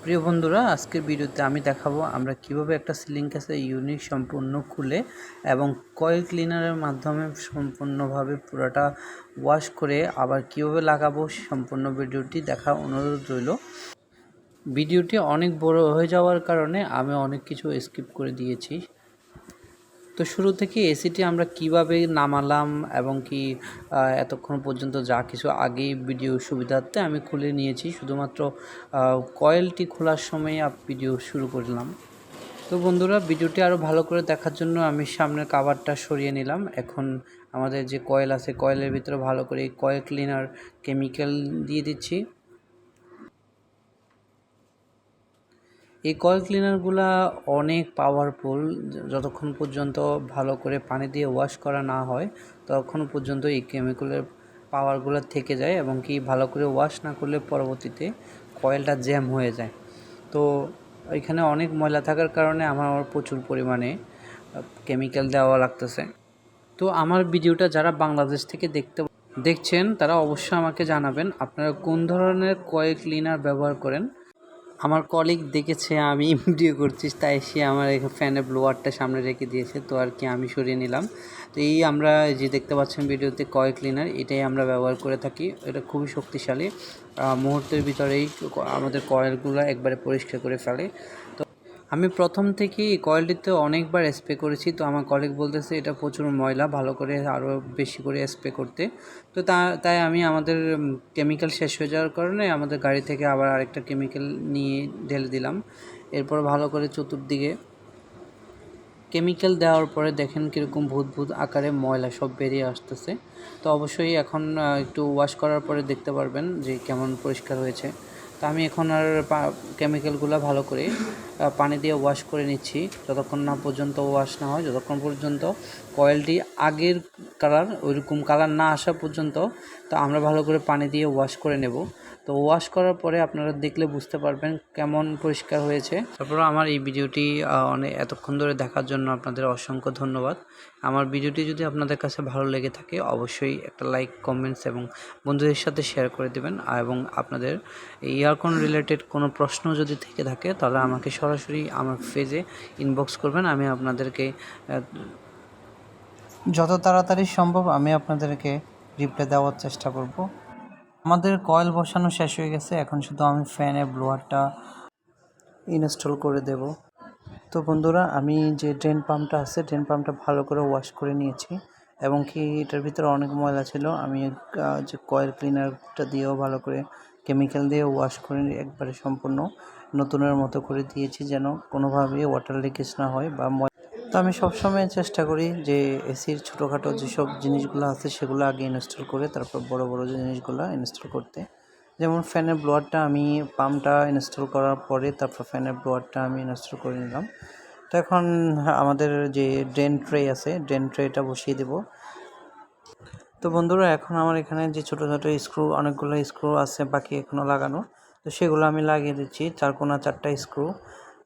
প্রিয় বন্ধুরা, আজকের ভিডিওতে আমি দেখাবো আমরা কিভাবে একটা সিলিং ক্যাসের ইউনিট সম্পূর্ণ খুলে এবং কয়েল ক্লিনারের মাধ্যমে সম্পূর্ণভাবে পুরোটা ওয়াশ করে আবার কিভাবে লাগাবো। সম্পূর্ণ ভিডিওটি দেখা অনুরোধ রইল। ভিডিওটি অনেক বড় হয়ে যাওয়ার কারণে আমি অনেক কিছু স্কিপ করে দিয়েছি। তো শুরু থেকে এসিটি আমরা কিভাবে নামালাম এবং কি এতক্ষণ পর্যন্ত যা কিছু আগেই ভিডিও সুবিধার্থে আমি খুলে নিয়েছি, শুধুমাত্র কয়েলটি খোলার সময় ভিডিও শুরু করলাম। তো বন্ধুরা, ভিডিওটি আরও ভালো করে দেখার জন্য আমি সামনের কাভারটা সরিয়ে নিলাম। এখন আমাদের যে কয়েল আছে, কয়েলের ভিতরে ভালো করে কয়েল ক্লিনার কেমিক্যাল দিয়ে দিচ্ছি। এই কয়েল ক্লিনারগুলা অনেক পাওয়ারফুল। যতক্ষণ পর্যন্ত ভালো করে পানি দিয়ে ওয়াশ করা না হয় ততক্ষণ পর্যন্ত এই কেমিক্যালের পাওয়ারগুলো থেকে যায় এবং কি ভালো করে ওয়াশ না করলে পরবর্তীতে কয়েলটা জ্যাম হয়ে যায়। তো এখানে অনেক ময়লা থাকার কারণে আমার প্রচুর পরিমাণে কেমিক্যাল দেওয়া লাগতেছে। তো আমার ভিডিওটা যারা বাংলাদেশ থেকে দেখছেন তারা অবশ্যই আমাকে জানাবেন আপনারা কোন ধরনের কয়েল ক্লিনার ব্যবহার করেন। আমার কলিগ দেখেছে আমি ভিডিও করছি, তাই সে আমার ফ্যানের ব্লোয়ারটা সামনে রেখে দিয়েছে, তো আর কি আমি সরিয়ে নিলাম। তো এই আমরা যে দেখতে পাচ্ছেন ভিডিওতে কয়েল ক্লিনার, এটাই আমরা ব্যবহার করে থাকি। এটা খুবই শক্তিশালী, মুহূর্তের ভিতরেই আমাদের কয়েলগুলো একবারে পরিষ্কার করে ফেলে। তো আমি প্রথম থেকেই এই কয়েলটিতে অনেকবার স্প্রে করেছি। তো আমার কলিগ বলতেছে এটা প্রচুর ময়লা, ভালো করে আরও বেশি করে স্প্রে করতে। তো তাই আমি আমাদের কেমিক্যাল শেষ হয়ে যাওয়ার কারণে আমাদের গাড়ি থেকে আবার আরেকটা কেমিক্যাল নিয়ে ঢেলে দিলাম। এরপর ভালো করে চতুর্দিকে কেমিক্যাল দেওয়ার পরে দেখেন কীরকম ভূত আকারে ময়লা সব বেরিয়ে আসতেছে। তো অবশ্যই এখন একটু ওয়াশ করার পরে দেখতে পারবেন যে কেমন পরিষ্কার হয়েছে। তো আমি এখন আর কেমিক্যালগুলো ভালো করে পানি দিয়ে ওয়াশ করে নিচ্ছি, যতক্ষণ না পর্যন্ত ওয়াশ না হয়, যতক্ষণ পর্যন্ত কয়েলটি আগের কালার ওইরকম কালার না আসা পর্যন্ত। তো আমরা ভালো করে পানি দিয়ে ওয়াশ করে নেব। তো ওয়াশ করার পরে আপনারা দেখলে বুঝতে পারবেন কেমন পরিষ্কার হয়েছে। তারপর আমার এই ভিডিওটি এতক্ষণ ধরে দেখার জন্য আপনাদের অসংখ্য ধন্যবাদ। আমার ভিডিওটি যদি আপনাদের কাছে ভালো লেগে থাকে অবশ্যই একটা লাইক, কমেন্টস এবং বন্ধুদের সাথে শেয়ার করে দেবেন। এবং আপনাদের ইয়ারকন রিলেটেড কোনো প্রশ্ন যদি থেকে থাকে তাহলে আমাকে সরাসরি আমার পেজে ইনবক্স করবেন। আমি আপনাদেরকে যত তাড়াতাড়ি সম্ভব আমি আপনাদেরকে রিপ্লাই দেওয়ার চেষ্টা করব। আমাদের কয়েল বসানো শেষ হয়ে গেছে, এখন শুধু আমি ফ্যানে ব্লোয়ারটা ইনস্টল করে দেব। তো বন্ধুরা, আমি যে ড্রেন পাম্পটা আছে, ড্রেন পাম্পটা ভালো করে ওয়াশ করে নিয়েছি এবং কি এটার ভিতরে অনেক ময়লা ছিল। আমি যে কয়েল ক্লিনারটা দিয়েও ভালো করে কেমিক্যাল দিয়ে ওয়াশ করে একবারে সম্পূর্ণ নতুনের মতো করে দিয়েছি, যেন কোনোভাবেই ওয়াটার লিকেজ না হয় বা তো আমি সবসময় চেষ্টা করি যে এসির ছোটোখাটো যেসব জিনিসগুলো আছে সেগুলো আগে ইনস্টল করে তারপর বড় বড় জিনিসগুলো ইনস্টল করতে। যেমন ফ্যানের ব্লোয়ারটা আমি পাম্পটা ইনস্টল করার পরে তারপর ফ্যানের ব্লোয়ারটা আমি ইনস্টল করে নিলাম। তো এখন আমাদের যে ড্রেন ট্রে আছে, ড্রেন ট্রেটা বসিয়ে দেব। তো বন্ধুরা, এখন আমার এখানে যে ছোটো ছোটো স্ক্রু, অনেকগুলো স্ক্রু আছে বাকি এখনও লাগানো, তো সেগুলো আমি লাগিয়ে দিচ্ছি, 4 স্ক্রু।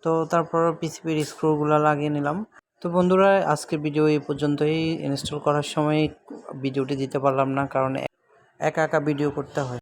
তো তারপর পিসিবির স্ক্রুগুলো লাগিয়ে নিলাম। তো বন্ধুরা, আজকের ভিডিও এই পর্যন্তই। ইনস্টল করার সময় ভিডিওটি দিতে পারলাম না, কারণ একা একা ভিডিও করতে হয়।